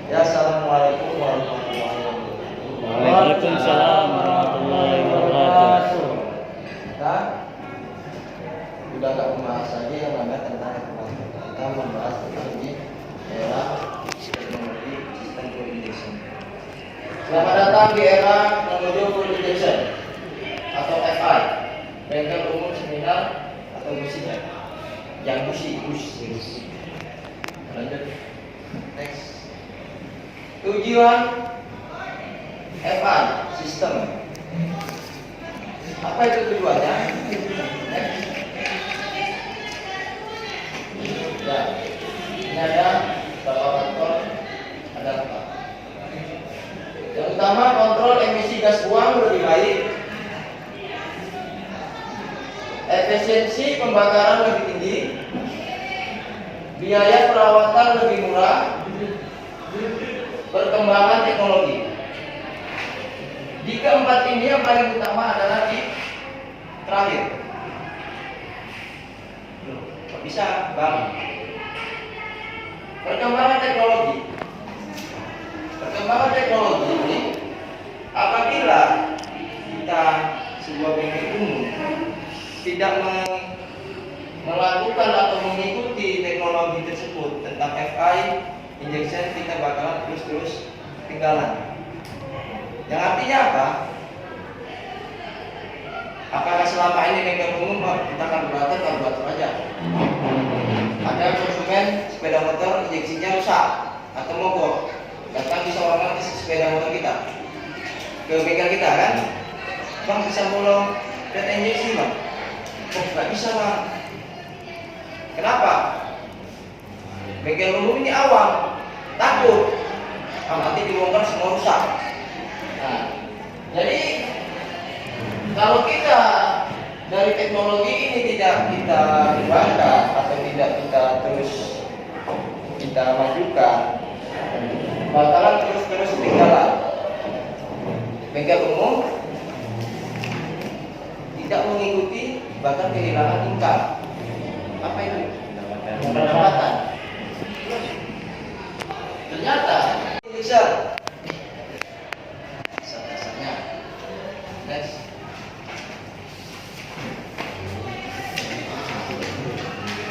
Ya, assalamualaikum warahmatullahi wabarakatuh. Waalaikumsalam warahmatullahi wabarakatuh. Kita sudah nggak membahas lagi yang namanya tentang informatika. Kita membahas tentang di era teknologi sistem communication. Selamat datang di era teknologi communication atau FI, bengkel umum seminar atau businya, yang busi. Lanjut. Next. Tujuan FI sistem. Apa itu tujuannya? Ya, ini ada beberapa faktor, ada apa? Yang utama, kontrol emisi gas buang lebih baik, efisiensi pembakaran lebih tinggi, biaya perawatan lebih murah, perkembangan teknologi. Di keempat ini yang paling utama adalah di terakhir. Kok bisa, Bang? Perkembangan teknologi. Perkembangan teknologi ini apabila kita sebuah bengkel umum tidak melakukan atau mengikuti teknologi tersebut tentang FI injection, kita bakalan terus ketinggalan. Yang artinya apa? Apakah selama ini bengkel umum kita karburator aja? Ada konsumen sepeda motor injeksinya rusak atau mogok, datang bisa orang ke sepeda motor kita, ke bengkel kita kan? Bang, bisa tolong data injeksi, Bang? Oh, nggak bisa, Bang. Kenapa? Bengkel umum ini awam, takut nanti dibongkar semua rusak. Nah, jadi kalau kita dari teknologi ini tidak kita kembangkan atau tidak kita terus kita majukan, bakalan terus ketinggalan. Bengkel umum tidak mengikuti, bahkan kehilangan income. Apa itu? Pendapatan. Ternyata bisa dasarnya. Next.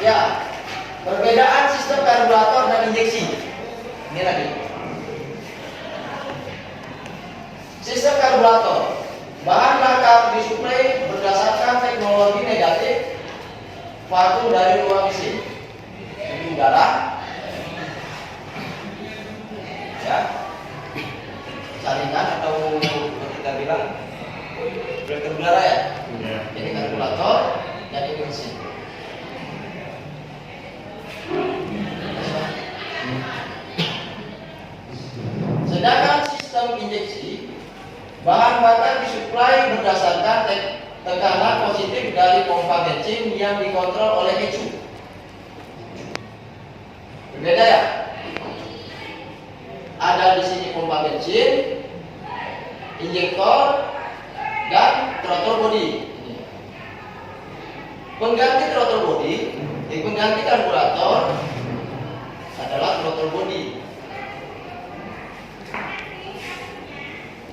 Ya, perbedaan sistem karburator dan injeksi. Ini lagi. Sistem karburator, bahan bakar disuplai berdasarkan teknologi negatif vakum dari ruang mesin, udara, ya, saringan atau kita bilang filter udara ya. Jadi karburator dan mesin. Sedangkan sistem injeksi, bahan bakar disuplai berdasarkan tekanan positif dari pompa bensin yang dikontrol oleh ECU. Berbeda ya? Ada di sini pompa bensin, injektor, dan throttle body. Pengganti throttle body, pengganti karburator adalah throttle body.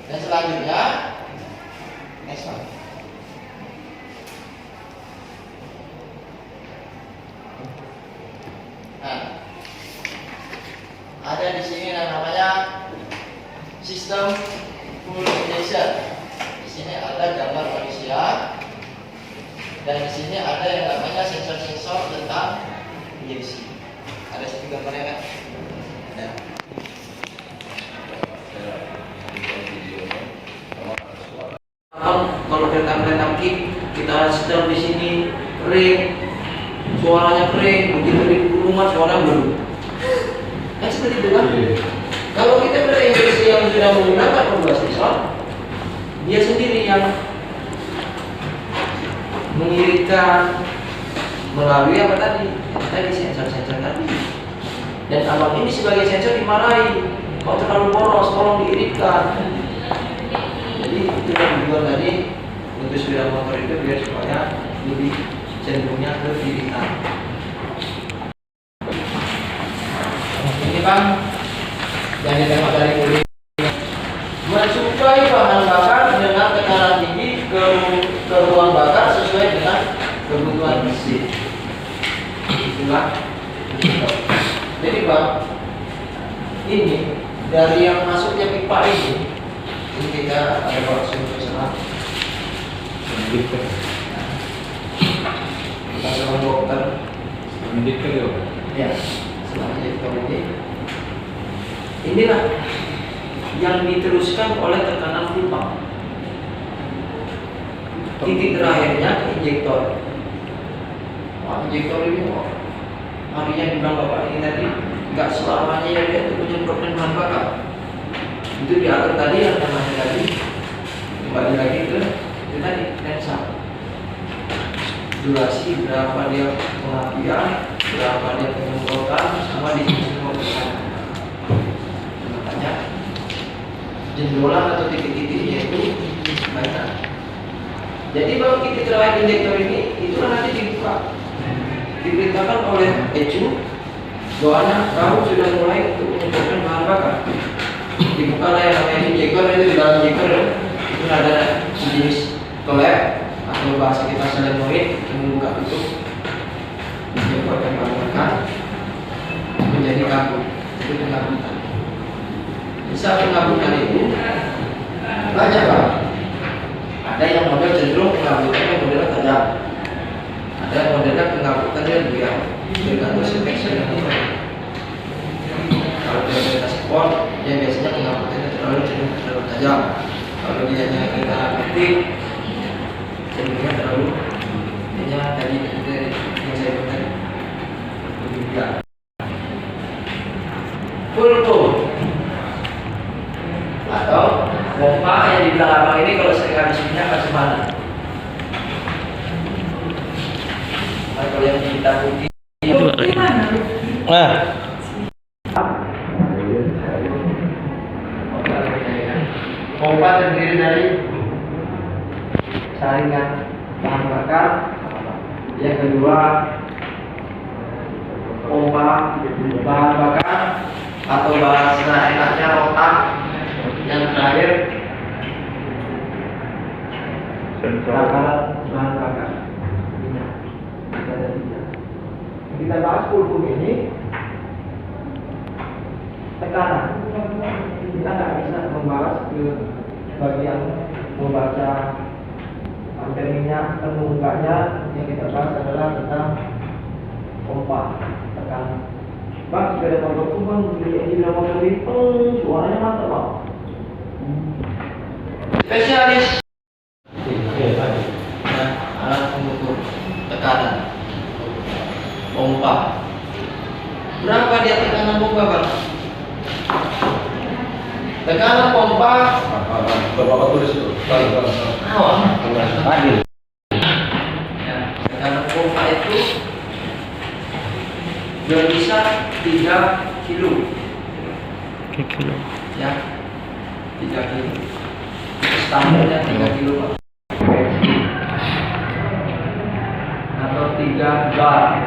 Dan selanjutnya, next one. Nah, ada di sini yang namanya sistem full injection. Di sini ada gambar manusia, dan di sini ada yang namanya sensor-sensor tentang injeksi. Ada satu gambarnya kan? Ada. Kalau kereta kick kita sedang di sini kering, suaranya kering, begitu di rumah suara belum. Kan seperti itu kan? Kalau kita berinjeksi yang sudah menggunakan pembuat sensor, dia sendiri yang mengiritkan melalui apa tadi? Tadi sensor-sensor tadi. Dan abang ini sebagai sensor dimarahi, kau terlalu boros, tolong diiritkan. Jadi itu yang tujuan tadi untuk sepeda motor itu biar supaya lebih cenderungnya ke iritan. Ini Bang, yang ini dari yang masuknya pipa ini kita ada waktu untuk sana. Kita sama dokter. Ya, setelah injektor inilah yang diteruskan oleh tekanan pipa. Titik terakhirnya injektor. Wah, injektor ini harinya dibilang bapak ini tadi nggak selamanya ya dia itu menyemprotkan bahan bakar. Itu diatur tadi yang namanya tadi kembali lagi ke itu tadi lensa. Durasi berapa dia pengapian, berapa dia penyemprotan, sama di sini semua bersama. Makanya jendolan atau titik-titiknya itu banyak. Jadi kalau titik terakhir injektor ini itu nanti dibuka, diperintahkan oleh ECU bahwa kamu sudah mulai untuk menyemprotkan bahan bakar. Dibuka lah yang namanya injektor, itu di dalam injektor itu ada sejenis klep atau bahasa kita solenoid yang membuka itu menyemprotkan bahan bakar menjadi kabut. Itu pengabutan. Bisa pengabutan itu banyak Pak. Ada yang model cenderung pengabutannya model tajam. Ada modelnya pengabutan dia buyar. Tergantung spesies yang kita. Kalau dia kereta sport, dia biasanya pengabutannya terlalu tajam. Kalau dia hanya kereta aktif, cenderungnya terlalu tadi yang saya bilang lebih buyar. Full atau pompa yang di belakang abang ini kalau sering habis minyak macam mana? Nah, kalau yang hitam putih pompa terdiri dari saringan bahan bakar. Yang kedua pompa bahan bakar atau bahasa enaknya rotak. Yang terakhir takaran bahan bakar minyak. Ada 3. Kita bahas pulpum ini tekanan. Kita nggak bisa membahas ke bagian membaca ampere minyak penuh enggaknya. Yang kita bahas adalah tentang pompa tekanan. Bang, jika ada motor bang, di dalam motor ini, suaranya mantap bang. Spesialis alat pengukur tekanan pompa. Berapa dia tekanan pompa bang? Tekanan pompa Bapak tulis itu. Adil. Ya, tekanan pompa itu bisa 3 kilo. Ya, 3 kilo. Standarnya 3 kilo Pak. Atau 3 bar.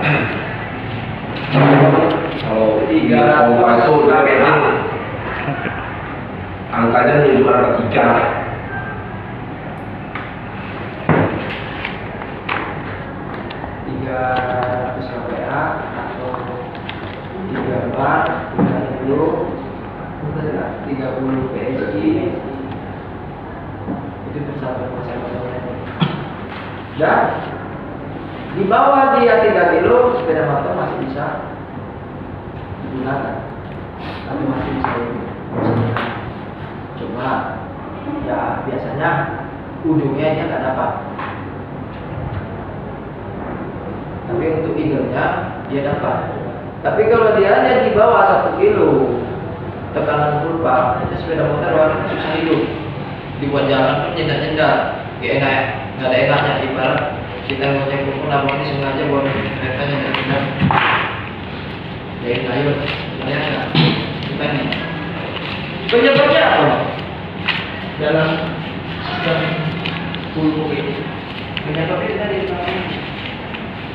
Kalau 300 kPa. angkanya menunjukkan angka 3. 300 kPa atau 3 bar 30 PSI. Itu persamaan-persamaan. Dan di bawah dia 3 kilo sepeda motor masih bisa digunakan, tapi masih bisa ini. Cuma ya biasanya ujungnya dia nggak dapat. Tapi untuk idealnya dia dapat. Tapi kalau dia hanya di bawah 1 kilo tekanan kurva, itu sepeda motor warna susah hidup. Dibuat jalan pun nyendat-nyendat, gak enak, nggak ada enaknya. Ibarat kita ngecek pun abang ini sengaja buat mereka nyendat-nyendat. Jadi ayo, sebenarnya enggak. Kita nih. Penyebabnya apa? Dalam sistem pulpo ini, penyebabnya tadi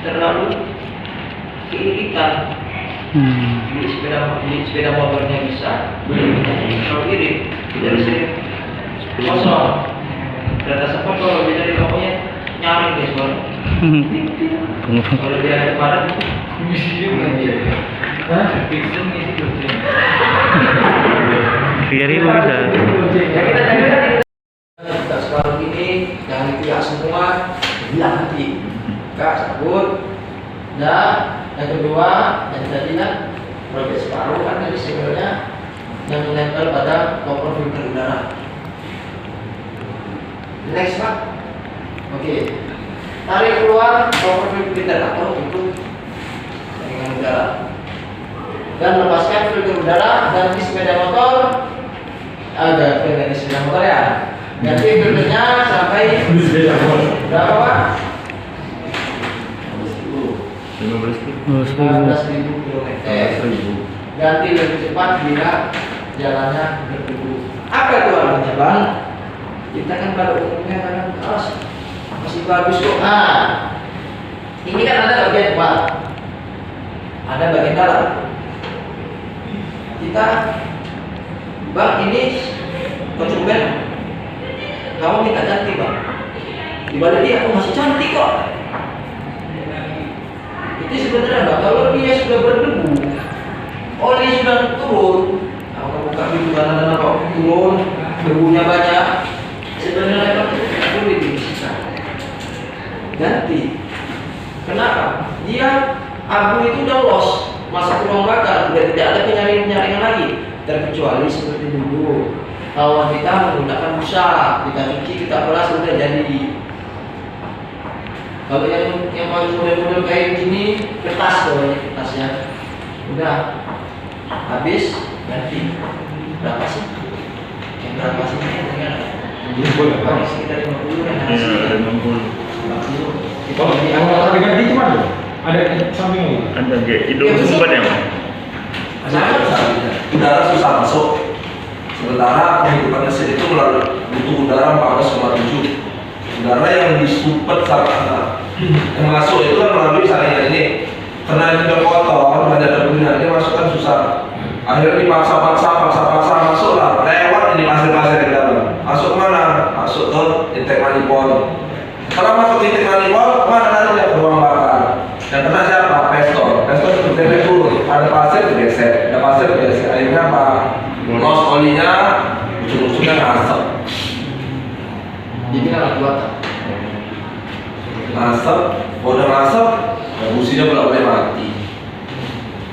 terlalu keiritan. Di sepeda motornya bisa, kalau irit tidak sering kosong. Kereta cepat kalau dia dari kamunya nyaring deh suara. Kalau dia ada padat, bisa ngisi kerja. 3.000 bisa. Ya kita tidak selalu gini, jangan dipihak semua, bilang nanti. Kak, sabut. Nah, yang kedua, yang tadi kan robek separuh kan dari sebenarnya yang menempel pada koper filter udara. Next Pak. Oke. Tarik keluar koper filter atau tutup saringan udara. Dan lepaskan filter udara dan di sepeda motor ada di sepeda motor ya. Ganti filternya sampai berapa Pak? 15.000 km. Ganti lebih cepat bila jalannya berdebu. Apa itu artinya Bang? Kita kan pada umumnya kadang masih bagus kok. Nah, ini kan ada bagian depan, ada bagian dalam. Kita, Bang ini konsumen, kamu minta ganti Bang. Dibalik dia, aku masih cantik kok. Itu sebenarnya Bang, kalau dia sudah berdebu, oli sudah turun, kalau buka pintu kanan kok turun, debunya banyak, sebenarnya Bang itu tidak boleh dibersihkan. Ganti. Kenapa? Dia abu itu udah los, masuk ke ruang bakar, udah tidak ada penyaringan lagi, terkecuali seperti dulu. Kalau kita menggunakan busa, kita cuci, kita peras sudah jadi. Kalau yang model-model kayak gini, kertas kertasnya, udah habis ganti. Berapa sih? Yang berapa sih? Dengan sekitar 50 yang hasilnya. 50. Kalau ganti cuma ada samping lagi. Ada hidung sumbat ya, Mas? Udara susah masuk. Sementara kehidupan mesin itu butuh udara 14,7. Udara yang disumpet sama yang masuk itu kan melalui saringan ini. Karena itu udah kotor, banyak debunya, ini masuk kan susah. Akhirnya dipaksa masuk lah. Lewat ini pasir-pasir di dalam. Masuk mana? Masuk ke intake manifold. Kalau masuk intake manifold, mana nanti ke ruang bakar. Dan kena siapa? Pistol seperti itu. Ada pasir digesek, akhirnya apa? Los olinya, ujung-ujungnya ngasep. Jadi kan buatan. Ngasep, udah ngasep, ya businya boleh mati.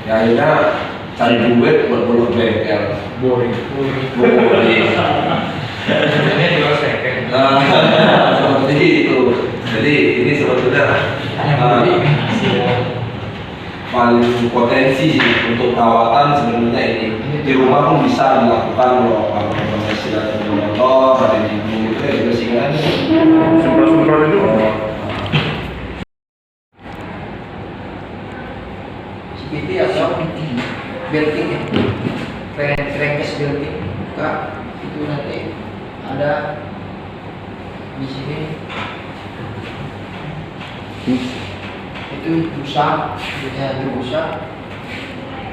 Ya akhirnya cari duit buat bolong bengkel. Boring. Nah, seperti itu. Jadi ini sebetulnya paling potensi untuk perawatan sebenarnya ini. Di rumah pun bisa dilakukan loh, kalau mesin atau motor, ada di itu ya dibersihkan. Semprot itu. CPT atau belting ya, crankcase belting, buka itu nanti ada di sini. Itu busa,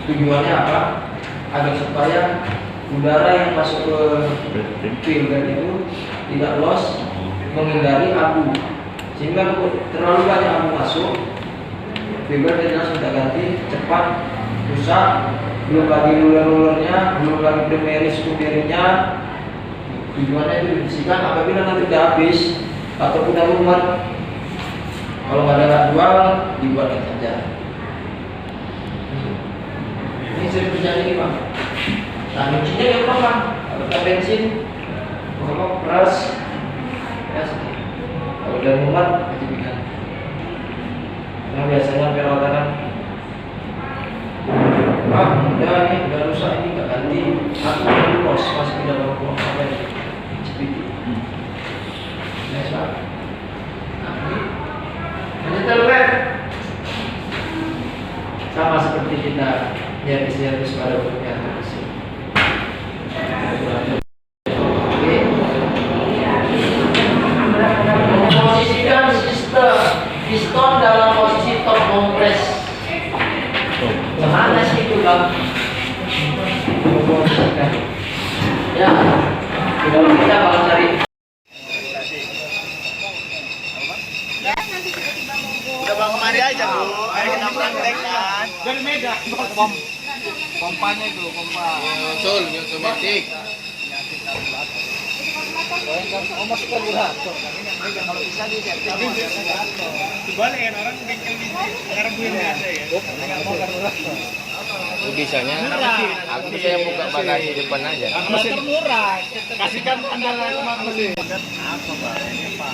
tujuannya apa? Agar supaya udara yang masuk ke filter itu tidak los, menghindari abu. Sehingga terlalu banyak abu masuk, filter tidak sudah ganti cepat rusak. Belum lagi luler-lulernya, belum lagi primerisnya. Tujuannya itu dibersihkan apabila nanti sudah habis atau udah rumat. Kalau nggak ada nggak jual, dibuatkan saja. Ini sering terjadi nih Bang. Nah nyucinya gampang Bang. Kalau kita bensin, kalau peras, ya sedikit. Kalau udah muat, aja bikin. Nah biasanya perawatan udah ini udah rusak ini nggak ganti. Aku udah los masih di dalam ruang sampai seperti. Nice Bang. Menyetelkan sama seperti kita servis pada bentuknya mesin. Oke. Memposisikan sistem piston dalam posisi top kompres. Kemana sih itu Bang? Memposisikan. Ya, kalau kita bakal cari. Udah bang kemari aja Bu, ayo kita praktekkan. Dari Medan, bom. Pompanya itu, pompa. Betul, otomatis. Oh, masuk karburator. Kalau bisa di karburator. Kebalik kan orang bengkel di karbuin nggak ada ya. Nggak mau karburator. Bisanya, aku bisa yang buka bagasi depan aja. Mesin murah. Kasihkan kendala cuma mesin. Apa Pak? Ini Pak.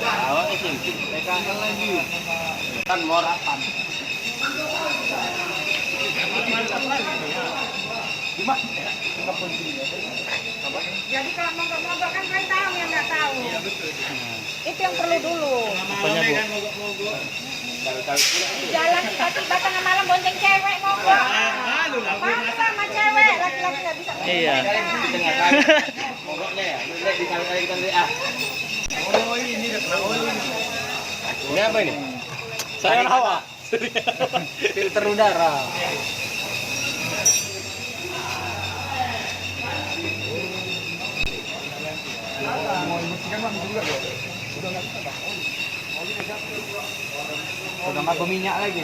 Awak itu, PKL lagi. kan mor. Gimana? Jadi kalau mogok-mogok kan kalian tahu yang nggak tahu. Itu yang perlu dulu. Malam kan mogok-mogok. Di jalan tiba-tiba tengah malam bonceng cewek mogok. Malu lah. Malu sama cewek, laki-laki nggak bisa. Iya. Iya. Mogoknya ya, lihat di kali kita lihat. Oh ini udah kena oli. Ini apa ini? Saringan hawa. Filter udara. Udah nggak berminyak lagi.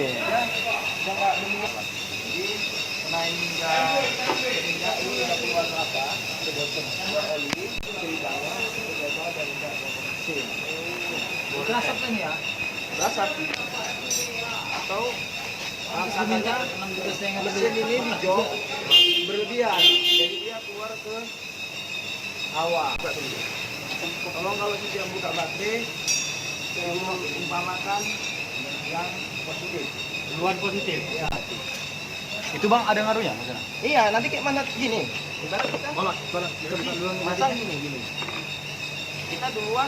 Naik minyak ini udah keluar berapa? Udah bocor oli, ceritanya udah dari mesin. Berasap kan ya? Berasap. Atau katanya mesin ini di jok berlebihan, jadi dia keluar ke hawa. Tolong kalau dia buka baterai, saya umpamakan yang positif. Luar positif. Ya. Itu bang ada ngaruhnya maksudnya? Iya, nanti kayak mana gini. Ibarat kita pasang gini. Kita duluan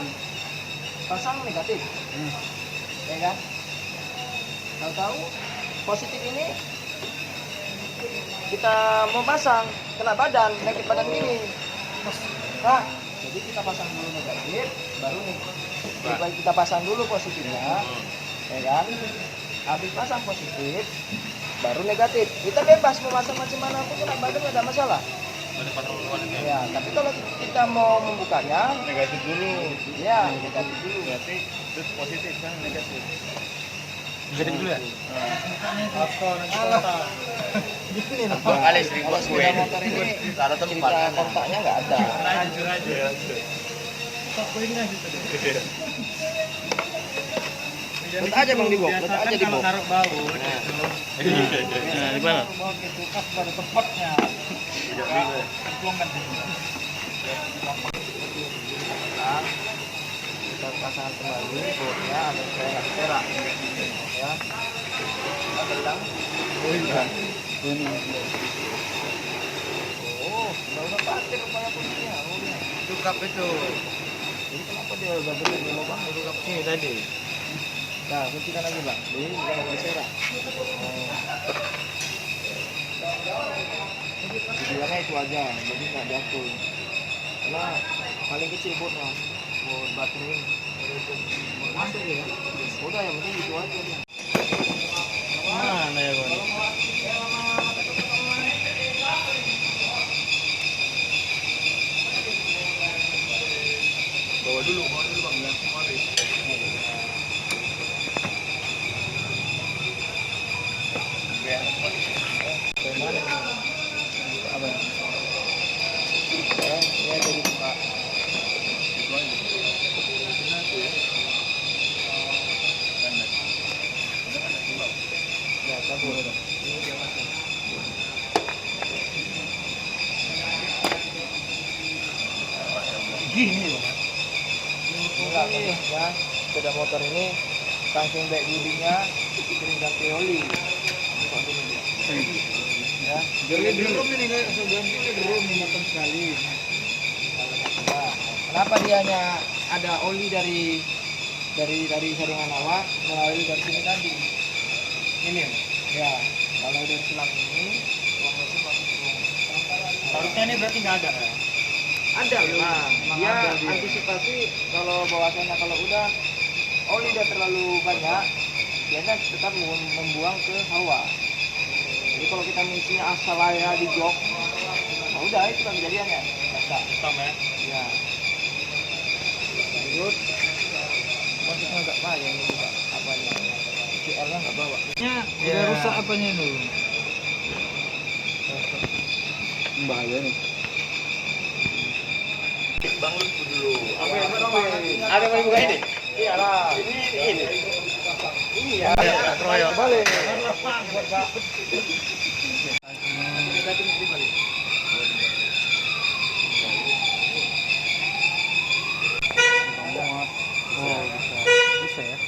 pasang negatif. Ya kan? Tahu-tahu positif ini kita mau pasang kena badan, negatif badan gini. Nah, jadi kita pasang dulu negatif, baru nih. Kita pasang dulu positifnya, ya kan? Habis pasang positif, baru negatif. Kita bebas mau pasang macam mana pun kena badan nggak ada masalah. Ya, tapi kalau kita mau membukanya Negatif dulu. ya negatif dulu. Berarti terus positif kan negatif. Negatif dulu ya? Apa nanti kontak? Gini nih. Kali 1000 Kalau sepeda motor ini Taruh cerita tempat. kontaknya nggak ada. Hancur aja. Stop ini aja tadi. Letak aja bang di box, letak aja di Kalau box. naruh bau. Nah, di mana? Bawa ke kulkas pada tempatnya. Cemplungkan di sini. Kita pasang kembali boxnya ada perak ya. Kita bilang oh udah pakai rupanya kuncinya. Itu kap itu. Jadi kenapa dia udah beli di lubang itu kap sini tadi? Nah, kuncikan lagi bang. Ini jangan berserak. Dibilangnya itu aja, jadi nggak jatuh. Karena paling kecil botnya, bot baterai ini. Masuk ya. Udah yang penting itu aja. Dia. Mana ya bang? Bawa dulu bang, yang kemarin. Apa ya? Ya dari buka. Ya, kabur. Ini dia masuk. Gini bang. Enggak, ya. Sepeda motor ini saking baik budinya sering ganti oli. Ini kok gini dia. Ya, Jadi drum ini kayak sebulan ini drum makan sekali. nah, kenapa dia hanya ada oli dari saringan awak melalui dari sini tadi? Ini Ya, kalau dari selang ini ruang mesin masuk ke ruang harusnya ini berarti nggak ada ya? ada memang Memang dia ada dia. antisipasi kalau bahwasanya kalau udah oli udah terlalu banyak biasanya tetap membuang ke hawa. Jadi kalau kita mengisinya asal aja di jok, nah udah itu kan kejadiannya. Basta. Hitam ya? Ya. Lanjut. Masuknya agak panjang ini juga apanya. CL-nya nggak bawa. Udah rusak apanya itu? Bahaya nih. Ada yang buka ini? Iyalah. Ini. Iya. Kroyo. Balik. Bisa ya.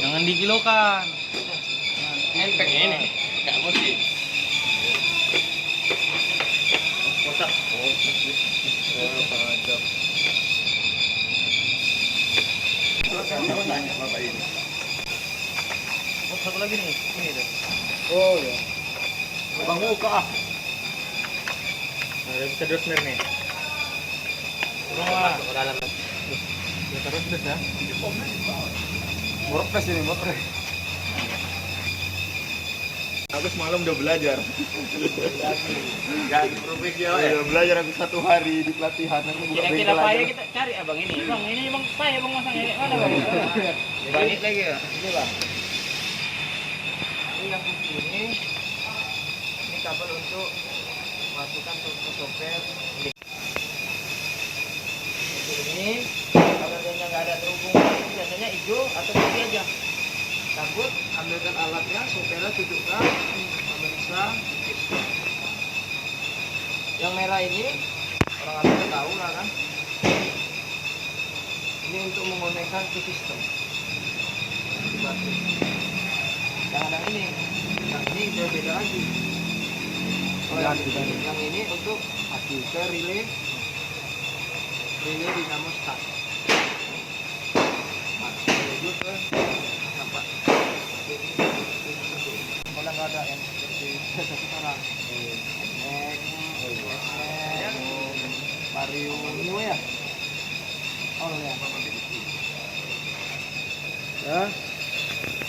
Jangan dikilokan. Enteng ini. Enggak mesti. Kotak. Oh, satu lagi nih. Ini tuh. Oh ya. Bang buka. Nah, udah bisa dosmer nih. Rumah ke dalam. Ya terus des ya. WordPress ini, WordPress. Aku semalam udah belajar. Enggak profesional ya. Udah belajar aku 1 hari di pelatihan. Aku buka Kira-kira bengkel payah aja. kita cari abang ini. Bang, ini bang payah bang masang ini mana bang? Bangit lagi ya. Ini bang. Ini yang putih ini kabel untuk masukkan ke soket. Ini kalau dia nggak ada terhubung, biasanya hijau atau putih aja. Cabut, ambilkan alatnya, sokernya tutupkan, pemirsa. Yang merah ini orang Amerika tahu lah kan. Ini untuk mengonekkan ke sistem. Yang ada ini, yang ini berbeda lagi. Oh, yang ini untuk aki ke relay dinamo start. Menuju ke tempat. Kalau nggak ada yang seperti sekarang, Mario Neo ya. Oh ya. Ya.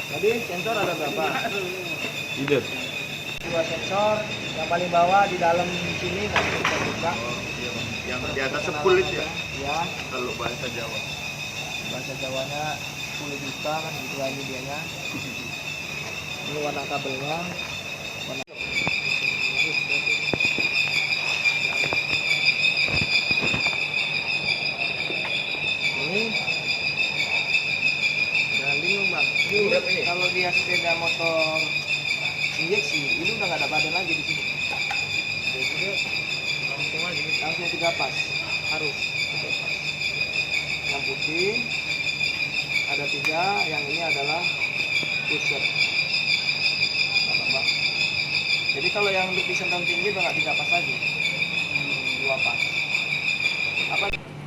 Tadi sensor ada berapa? Tidur. 2 sensor. Yang paling bawah di dalam sini nanti kita buka. Yang di atas 10 itu ya. Ya. Kalau bahasa Jawa. Bahasa Jawanya 10 juta kan gitu lah ini dianya. Ini warna kabelnya. Warna ini jangan bingung bang. Ini kalau dia sepeda motor injeksi, ini udah nggak ada badan lagi di sini. Langsung 3 pas harus. Yang putih ada 3, yang ini adalah pusher. Jadi kalau yang lebih sentang tinggi udah nggak 3 pas lagi, 2 pas. Apa?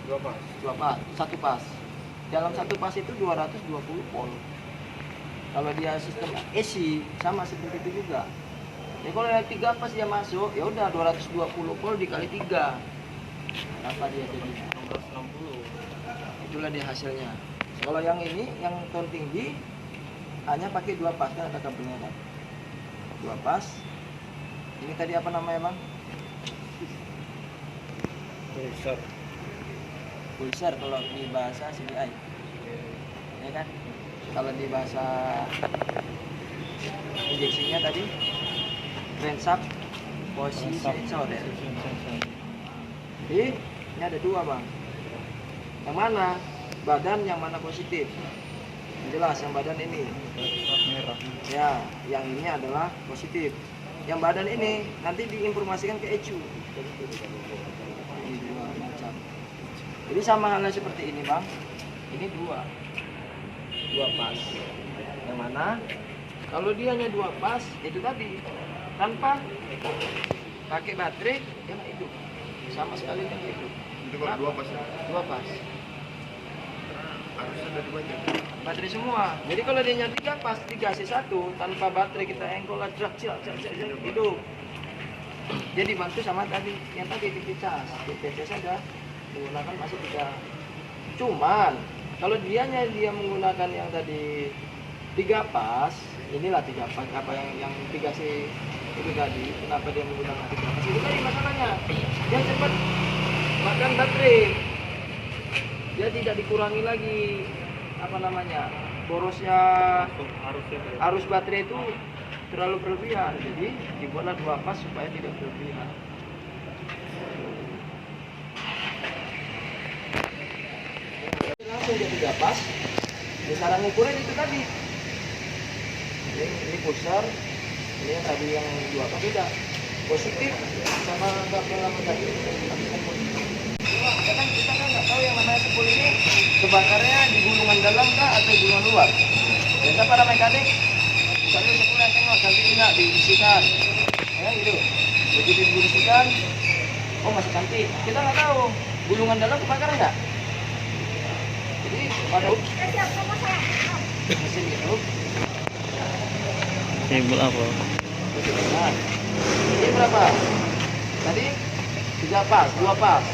2 pas. 2 pas, 1 pas. Dalam 1 pas itu 220 volt. Kalau dia sistem AC sama seperti itu juga. Ya kalau yang 3 pas dia masuk, ya udah 220 volt dikali 3. Apa dia jadi? 160. Itulah dia hasilnya. Kalau yang ini, yang ton tinggi hanya pakai 2 pas, kan ada kabelnya kan. 2 pas. Ini tadi apa namanya bang? Pulsar. Pulsar kalau di bahasa CDI. Ya kan? Kalau di bahasa injeksinya tadi crankshaft posisi sensor ya. Jadi ini ada 2 bang. Yang mana? Badan yang mana positif? Jelas yang badan ini. Merah. Ya, yang ini adalah positif. Yang badan ini nanti diinformasikan ke ECU. Ini 2 macam. Jadi sama halnya seperti ini bang. Ini 2 pas. Yang mana? Kalau dia hanya 2 pas, itu tadi tanpa pakai baterai, dia nggak hidup. Sama sekali dia nggak hidup. Itu kalau 2 pas. 2 pas. Harus ada 2 jam. Baterai semua. Jadi kalau dia nyari 3 pas, dikasih 1 tanpa baterai kita engkol drag hidup. Jadi bantu sama tadi yang tadi dipecah saja menggunakan masih 3. Cuman kalau dia menggunakan yang tadi 3 pas, inilah 3 pas apa yang dikasih itu tadi. Kenapa dia menggunakan 3 pas? Itu tadi masalahnya. Dia cepat makan baterai. Dia tidak dikurangi lagi. apa namanya borosnya arus baterai itu terlalu berlebihan, jadi dibuatlah 2 pas supaya tidak berlebihan. Langsung dia 3 pas. Di cara ngukurnya itu tadi. Ini pusar, ini yang tadi yang 2 pas beda. Positif sama kabel lama tadi. Kita kan nggak tahu yang namanya sepul ini kebakarnya di gulungan dalam kah atau gulungan luar. Biasa para mekanik misalnya sepul yang tengok cantik enggak diisikan, ya gitu. Begitu diisikan, oh masih cantik. Kita nggak tahu gulungan dalam kebakar enggak. Jadi pada mesin itu Timbul apa? ini berapa? Tadi 3 pas, 2 pas.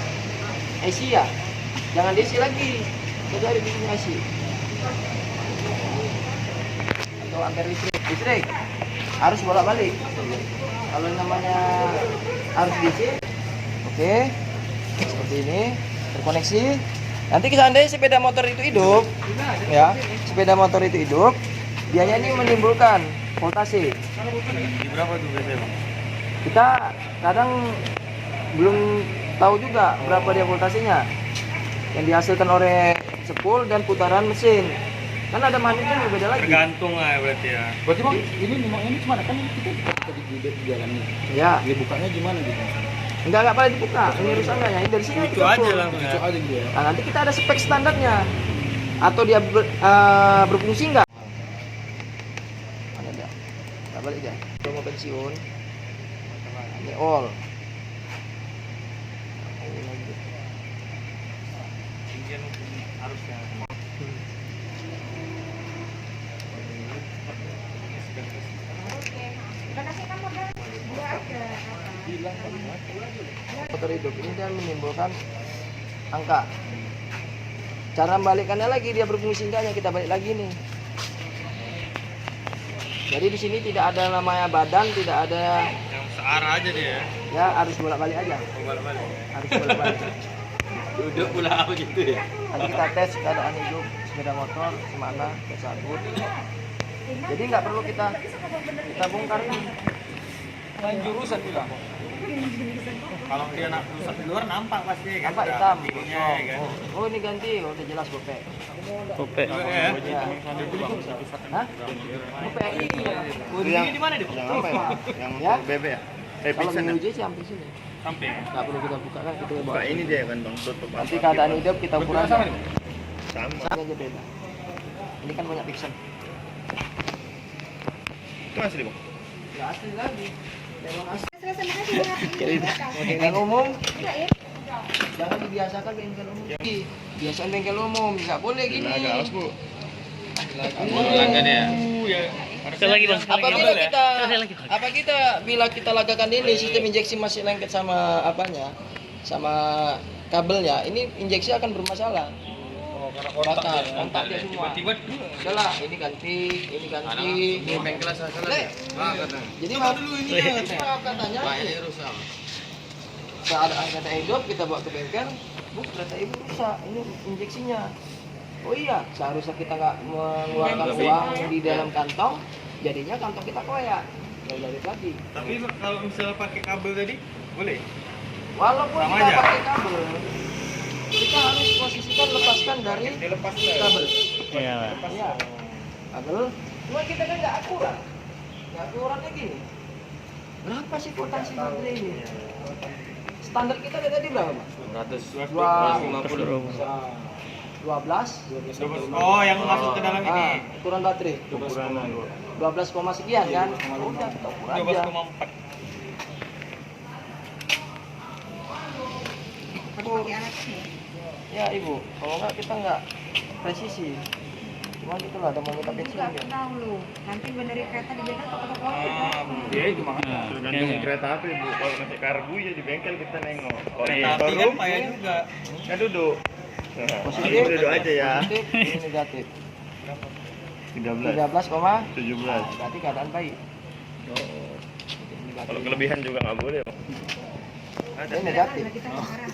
IC ya? Jangan diisi lagi. Kita harus bikin IC. Atau ampere listrik. Harus bolak-balik. Kalau namanya harus diisi, oke. Seperti ini, terkoneksi. Nanti seandainya sepeda motor itu hidup, ya, sepeda motor itu hidup, dianya ini menimbulkan voltase. Di berapa tuh biasanya bang? Kita kadang belum tahu juga berapa dia voltasenya yang dihasilkan oleh sepul dan putaran mesin. Kan ada magnetnya berbeda lagi. Tergantung lah berarti ya. Berarti bang, ini memangnya ini gimana kan kita tadi di jalannya. Ya, Dibukanya gimana gitu? enggak boleh dibuka. Ini rusannya. Ini dari sini Itu kita aja full. langsung ya. Cocok aja dia. Nah, nanti kita ada spek standarnya. Atau dia berfungsi enggak? Mana dia? Kita balik dia. Kalau mau pensiun, ini all. Ini lagi. Tinggian harusnya. Motor hidup ini dan menimbulkan angka. Cara membalikannya lagi dia berfungsi enggaknya kita balik lagi nih. Jadi di sini tidak ada namanya badan, tidak ada Yang searah aja dia. ya harus bolak-balik aja. Balik-balik. Harus bolak-balik. Duduk pula begitu ya. Nanti kita tes keadaan hidup sepeda motor gimana, tersabut. Jadi nggak perlu kita bongkar ini. Main jurusan bilang. Kalau dia nak rusak di luar nampak pasti kan. Nampak hitam. Tingginya, ya kan. Oh ini ganti, oh, udah jelas gopek. Kopek. Juga ya. Ya. Hah? Gopek iya. Yang di mana deh? Yang apa ya? Yang ya? BB ya? Kalau menuju sih sampai sini. Sampai. Nggak perlu kita buka kan kita bawa. Ini dia kan bang, tutup. Nanti keadaan hidup kita ukur aja. Sama. Sama aja beda. Ini kan banyak pixel. Itu asli bang. Nggak asli lagi. Memang asli. Selesai Yang umum jangan dibiasakan bengkel umum. Biasain bengkel umum, nggak boleh gini. bu. Langgan ya. Sekali lagi bang. Apabila kita bila kita lagakan ini sistem injeksi masih lengket sama apanya, sama kabelnya, ini injeksi akan bermasalah. Bakar, kontak dia semua. Tiba-tiba Udahlah, ini ganti. ini bengkel salah Lek. Jadi maaf dulu ini maaf katanya. ini rusak. Keadaan kereta hidup kita bawa ke bengkel, bu kereta ibu rusak, ini injeksinya. Oh iya, seharusnya kita nggak mengeluarkan uang di dalam kantong, jadinya kantong kita koyak. Nggak balik lagi. Tapi kalau misalnya pakai kabel tadi, boleh? Walaupun Sama kita aja. pakai kabel, kita harus posisikan lepaskan dari Dilepas kabel. Iya. Iya, kabel. Cuma kita kan nggak akurat. Nggak akuratnya gini. Berapa sih potensi baterai ini? Standar kita dari tadi berapa, Pak? 12. Oh, yang masuk ke dalam ini. Ukuran baterai. 12, sekian kan? Udah kita ukur aja. 12,4. Ya ibu, kalau nggak kita nggak presisi. Cuma gitu lah, ada mau kita pensiun Nggak ya. tahu lu. Nanti benerin kereta di bengkel toko-toko. Iya, gimana? Tergantung kereta api, Bu. Kalau nanti karbu ya di bengkel kita nengok. Kalau Kereta di api showroom, kan payah juga. kan duduk. Positif, Duduk aja ya. Positif, ini negatif. 13, 13, 17. berarti keadaan baik. Kalau kelebihan juga nggak boleh, Bang. Ini negatif. Kita marah.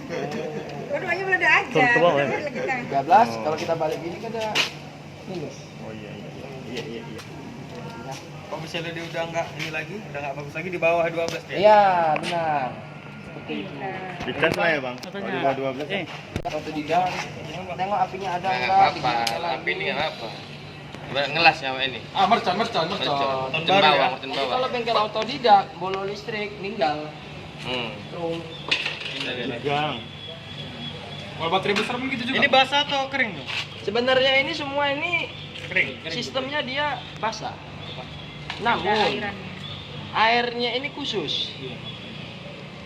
Keduanya belum ada aja. Tuh, tuh, Bang. 13, kalau kita balik gini kan ada minus. Oh iya. Kalau misalnya dia udah nggak ini lagi, udah nggak bagus lagi di bawah 12 ya? Iya, benar. Seperti itu. Dites lah ya bang. Kalau di bawah 12 ya. Otodidak, tengok apinya ada Nggak enggak. apa-apa, tapi ini nggak apa-apa. Ngelas ya Pak, ini. Mercon. Mercon Tahun baru ya? bawah, mercon Jadi bawah. kalau bengkel otodidak, bolo listrik, meninggal. Terus Gang. Kalau baterai besar pun gitu juga. Ini basah atau kering tuh? sebenarnya ini semua ini Kering. sistemnya dia basah. Ada Namun airan. airnya ini khusus.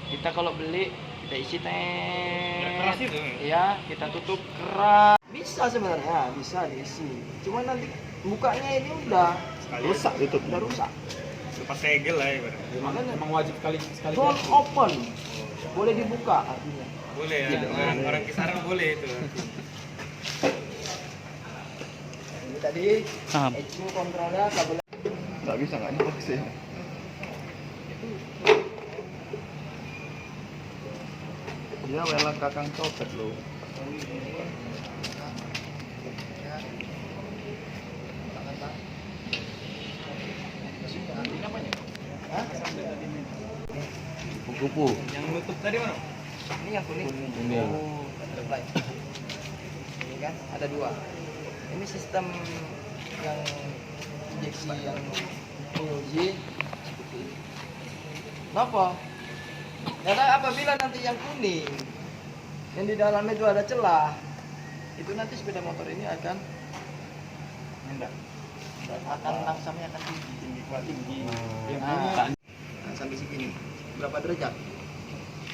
Kita kalau beli kita isi teh. Keras itu. Iya, kita tutup keras. Bisa sebenarnya, bisa diisi. Cuma nanti bukanya ini udah Rusak itu. udah rusak. Lepas segel lah ya. Makanya Emang wajib sekali don't open. Boleh dibuka artinya. Boleh ya. Orang kisaran boleh itu. Ini tadi ECU kontrolnya kabel. Nggak bisa nggak vaksin. Dia welang kakang copet loh. Kupu. Yang nutup tadi mana? Ini yang kuning. Oh, butterfly. Ini kan ada dua. Ini sistem yang injeksi yang uji seperti ini. Kenapa? Karena apabila nanti yang kuning yang di dalamnya itu ada celah, itu nanti sepeda motor ini akan Enggak. langsamnya akan tinggi. Tinggi. Nah, sampai segini. Berapa derajat?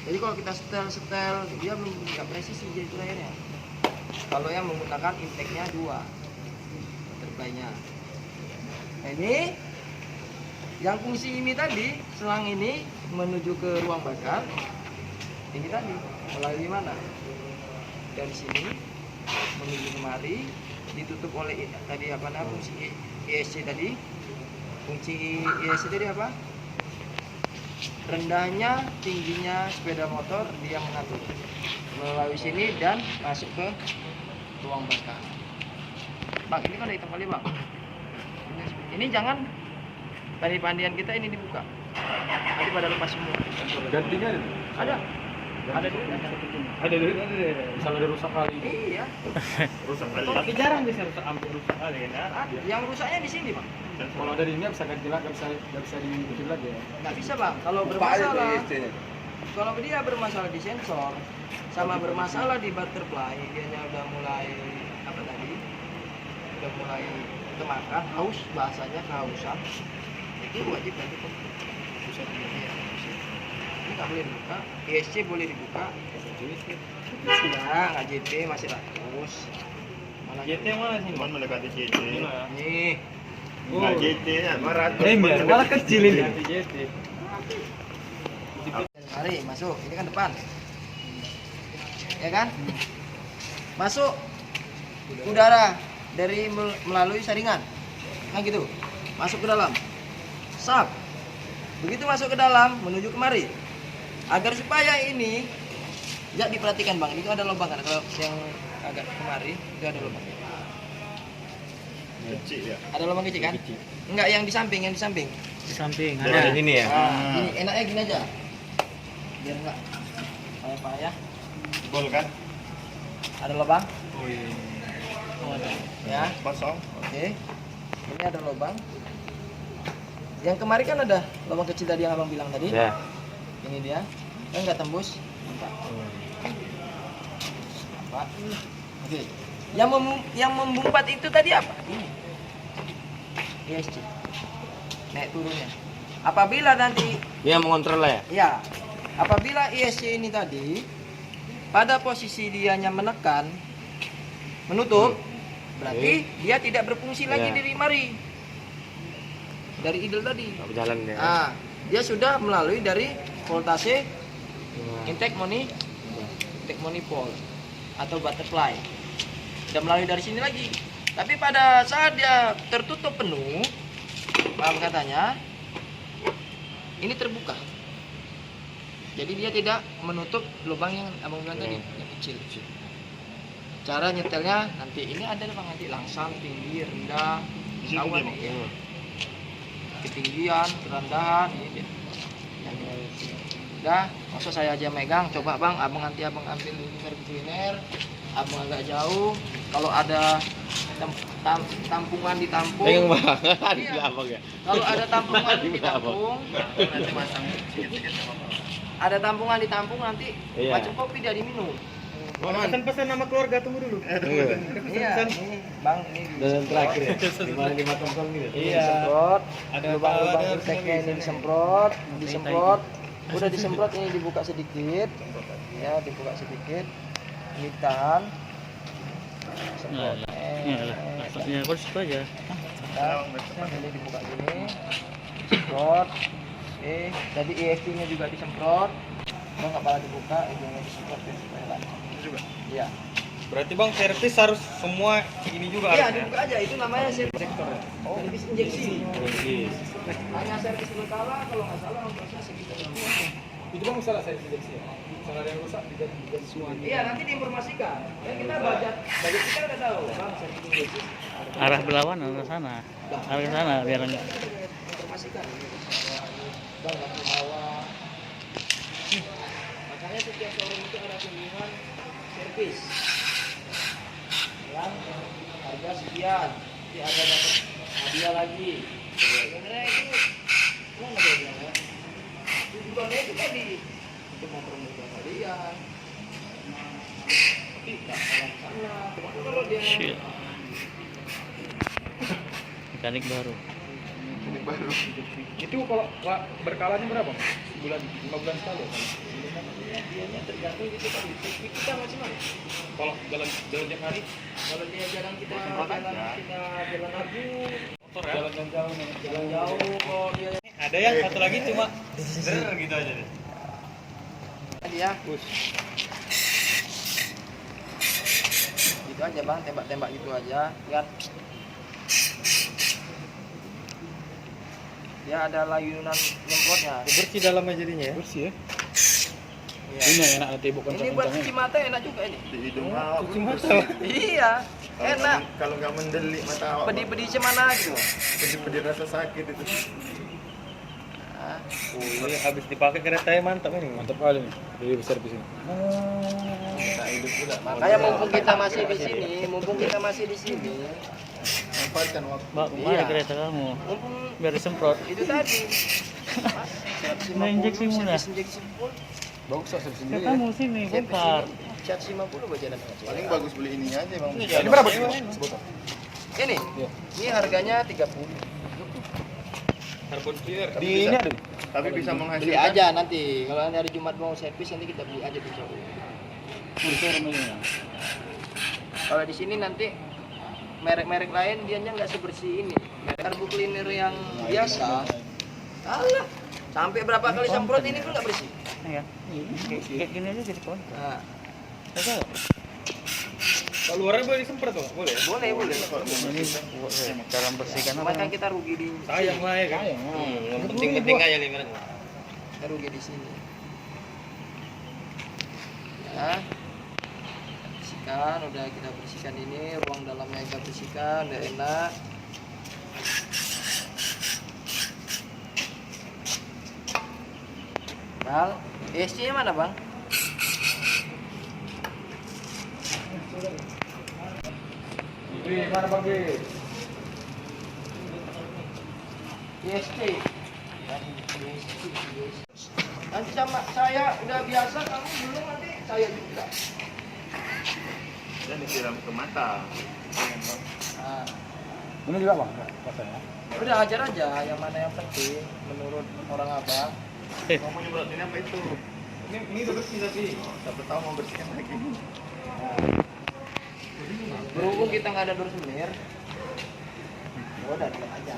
Jadi kalau kita setel dia nggak presisi jadi layarnya. Kalau yang menggunakan intake-nya 2 terbaiknya. Nah, ini yang fungsi ini tadi, selang ini menuju ke ruang bakar. Ini tadi melalui mana? Dari sini menuju kemari, ditutup oleh tadi apa namanya fungsi ESC tadi. Fungsi ESC tadi apa? Rendahnya, tingginya sepeda motor dia mengatur melalui sini dan masuk ke ruang bakar. Bang, ini kan ada hitam kali bang. Ini jangan tadi pandian kita ini dibuka. Nanti pada lepas semua. Gantinya Ada. Ada dulu. ada. Misalnya ada rusak kali. Iya. Rusak kali. Tapi jarang bisa rusak hampir rusak kali kan. Ada. Yang rusaknya di sini bang. Kalau dari ini bisa ganti lagi, nggak bisa dibikin lagi ya. Nggak bisa bang. Kalau bermasalah, kalau dia bermasalah di sensor, sama bermasalah di butterfly, dianya udah mulai apa tadi? Udah mulai kemakan, haus bahasanya kehausan. Itu wajib ganti pumpa. Bisa ya. Ini nggak boleh dibuka. ESC boleh dibuka. Ya, nggak JT masih ratus. Malah JT mana sih? Mana mendekati JT? nih. Nggak JT ya, malah kecil ini. JT. Mari masuk. Ini kan depan. Ya kan? Masuk udara dari melalui saringan. Nah gitu. Masuk ke dalam. Sap. Begitu masuk ke dalam menuju kemari. Agar supaya ini ya diperhatikan bang, itu ada lubang kan? Kalau yang agak kemari itu ada lubang. Kecil ya. Ada lubang kecil kan? Enggak, yang di samping, Di samping Ada ada. ini ya. Nah, ini enaknya gini aja. Biar enggak payah. Bol kan? Ada lubang? Oh iya. Ya. Kosong. Oke. Ini ada lubang. Yang kemarin kan ada lubang kecil tadi yang abang bilang tadi. Ya. Ini dia. Kan nggak tembus. Empat. Oke. Yang membumpat itu tadi apa? Ini. ESC. Naik turunnya. Apabila nanti Dia mengontrol lah ya. ya, apabila ESC ini tadi pada posisi dianya menekan menutup, berarti dia tidak berfungsi lagi Ya. dari mari. Dari idle tadi. Nggak berjalan ya. Ah, dia sudah melalui dari voltase intake monopole atau butterfly. Sudah melalui dari sini lagi. Tapi pada saat dia tertutup penuh, paham katanya, ini terbuka. Jadi dia tidak menutup lubang yang abang bilang tadi, yang kecil. Cara nyetelnya nanti ini ada bang, nanti langsang, tinggi, rendah, ketahuan ya. Ketinggian, kerendahan ini. Udah, maksud saya aja megang, coba bang, abang nanti abang ambil merek kuliner, abang agak jauh. Kalau ada tampungan ditampung, Pegang banget iya. abang ya. Kalau ada tampungan ditampung, Nanti masang ada tampungan ditampung nanti Iya. macam kopi dia diminum. Pesan-pesan nama keluarga tunggu dulu. Iya, ini bang ini Dan terakhir ya. Lima tongkol gitu. disemprot, Ada lubang-lubang ada inseknya ini disemprot, udah disemprot ini dibuka sedikit, ya dibuka sedikit, ditahan, semprot. Ya, kok situ aja. Ini dibuka gini, semprot, jadi EFT-nya juga disemprot, bang kepala dibuka, ujungnya disemprot supaya lancar. Juga. Iya. Berarti bang servis harus semua ini juga Iya, harusnya. dibuka aja, itu namanya servis. Oh, servis injeksi. Yes. Hanya servis berkala, kalau nggak salah ongkosnya sekitar 20. Itu bang salah saya injeksi ya. Misalnya ada yang rusak diganti semua. Iya, nanti diinformasikan. Dan kita budget kita udah tahu, bang, servis injeksi. Arah berlawan arah sana. Arah sana biar enggak. Informasikan. Bang, nggak bawah. Makanya setiap showroom itu ada kunjungan servis. Yang harga sekian, nanti ada dapat hadiah lagi. Sebenarnya itu mana dia bilang ya? Tujuannya itu tadi untuk mempermudah kalian. Tapi nggak salah sana. Cuma kalau dia Shit. Mekanik baru. Itu kalau berkalanya berapa? Bulan 5 bulan sekali. dianya tergantung gitu kan di teknik kita macam-macam. Kalau jalan tiap hari Kalau dia jalan kita jalan lagu, motor ya. jalan jauh, kalau dia Ada yang satu lagi cuma gitu aja deh. dia gitu aja bang, tembak-tembak gitu aja, lihat dia ada layunan nyemprotnya. Bersih dalamnya jadinya ya. Bersih ya. Iya. Ini yang enak nanti bukan Ini buat cuci mata enak juga ini. di hidung cuci mata. Iya, enak. Kalau nggak mendelik mata awak, Pedih-pedih cemana gitu. pedih rasa sakit itu. Nah, Ini habis dipakai keretanya mantap ini. Mantap kali nih. Dari servis ini. Kita hidup pula. makanya mumpung kita masih di sini, Manfaatkan waktu. Mbak, kemana Iya. kereta kamu? mumpung Biar disemprot. itu tadi. Nah, injeksi murah. Injeksi pun Bagus servis Ya kamu sini bongkar. 150 buat jalan aja. Paling bagus beli ini aja bang. Ini berapa sih? Ini, Iya. ini harganya 30. Carbon clear. Tapi Di bisa- ini ada. Tapi bisa Beli menghasilkan. aja nanti. Kalau hari Jumat mau servis nanti kita beli aja di showroom. Kalau di sini nanti merek-merek lain dia nggak sebersih ini. Merek karbu cleaner yang biasa. Alah, sampai berapa kali semprot ini pun nggak bersih. Ya. Kayak gini aja jadi kontrak. Nah, Tahu? Kalau luarnya boleh disemprot tuh, boleh. boleh. Ini cara membersihkan Cuma kan apa? kita rugi di Sayang lah ya kan. Yang penting aja nih mereka. kita rugi di sini. Ya. Bersihkan, udah kita bersihkan ini, ruang dalamnya kita bersihkan, udah enak. Bang, ESC-nya mana bang? Mana Bang? ESC. Nanti sama saya udah biasa, kamu belum nanti saya juga. Dan disiram ke mata. Nah, Ini juga Bang, rasanya. udah ajar aja yang mana yang penting menurut orang abang. Mau nyemprot ini apa itu? Ini udah bersih tapi. Siapa tahu mau bersihkan lagi. Berhubung kita nggak ada dorsemir, udah lihat aja.